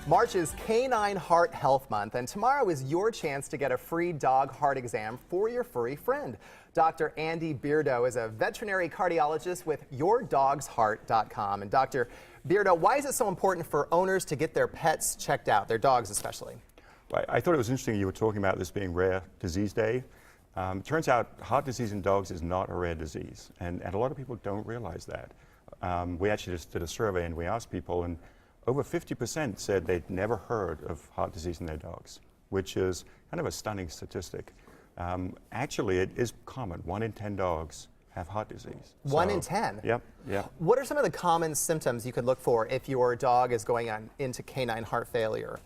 March is Canine Heart Health Month, and tomorrow is your chance to get a free dog heart exam for your furry friend. Dr. Andy Beardo is a veterinary cardiologist with YourDogsHeart.com. And Dr. Beardo, why is it so important for owners to get their pets checked out, their dogs especially? I thought it was interesting you were talking about this being Rare Disease Day. Turns out heart disease in dogs is not a rare disease, and a lot of people don't realize that. We actually just did a survey and we asked people, and over 50% said they'd never heard of heart disease in their dogs, which is kind of a stunning statistic. Actually, it is common. 1 in 10 dogs have heart disease. 1 in 10? Yep. What are some of the common symptoms you could look for if your dog is going into canine heart failure?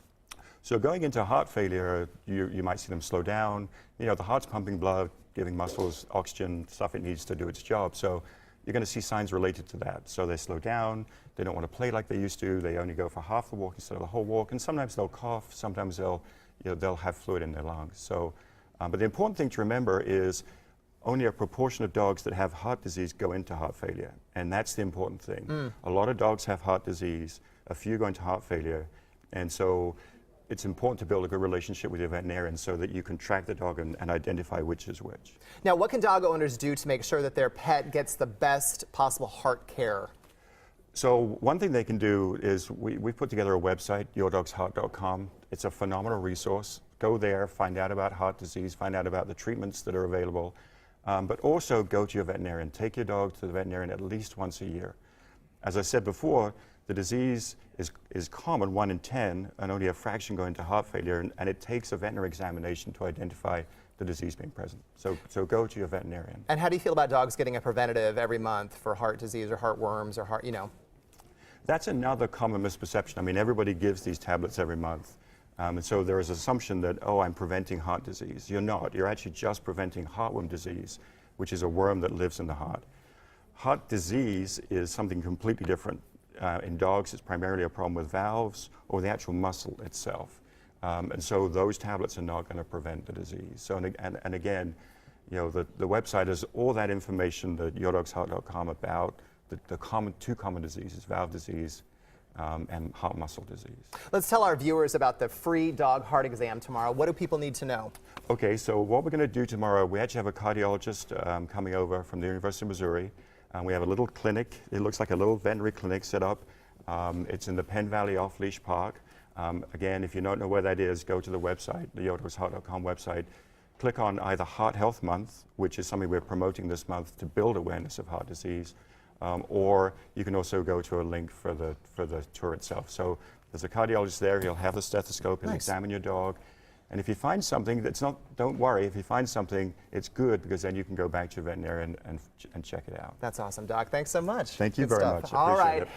So going into heart failure, you might see them slow down. You know, the heart's pumping blood, giving muscles oxygen, stuff it needs to do its job. So you're going to see signs related to that. So they slow down, they don't want to play like they used to, they only go for half the walk instead of the whole walk, and sometimes they'll cough, sometimes they'll have fluid in their lungs. So, but the important thing to remember is only a proportion of dogs that have heart disease go into heart failure, and that's the important thing. A lot of dogs have heart disease, a few go into heart failure, and so it's important to build a good relationship with your veterinarian so that you can track the dog and identify which is which. Now, what can dog owners do to make sure that their pet gets the best possible heart care? So one thing they can do is we put together a website, YourDogsHeart.com. It's a phenomenal resource. Go there, find out about heart disease, find out about the treatments that are available, but also go to your veterinarian. Take your dog to the veterinarian at least once a year. As I said before, the disease is common, 1 in 10, and only a fraction go into heart failure, and it takes a veterinary examination to identify the disease being present. So go to your veterinarian. And how do you feel about dogs getting a preventative every month for heart disease or heartworms or heart, That's another common misperception. I mean, everybody gives these tablets every month. And so there is an assumption that, oh, I'm preventing heart disease. You're not. You're actually just preventing heartworm disease, which is a worm that lives in the heart. Heart disease is something completely different. In dogs, it's primarily a problem with valves or the actual muscle itself. And so those tablets are not going to prevent the disease. So, and again, the website has all that information, the YourDogsHeart.com, about the two common diseases, valve disease and heart muscle disease. Let's tell our viewers about the free dog heart exam tomorrow. What do people need to know? Okay, so what we're going to do tomorrow, we actually have a cardiologist coming over from the University of Missouri. We have a little clinic. It looks like a little veterinary clinic set up. It's in the Penn Valley Off-Leash Park. Again, if you don't know where that is, go to the website, the YourDogsHeart.com website. Click on either Heart Health Month, which is something we're promoting this month to build awareness of heart disease, or you can also go to a link for the tour itself. So there's a cardiologist there. He'll have the stethoscope. He'll examine your dog. And if you find something that's not, don't worry. If you find something, it's good, because then you can go back to your veterinarian and check it out. That's awesome, Doc. Thanks so much. Thank you very much. All right.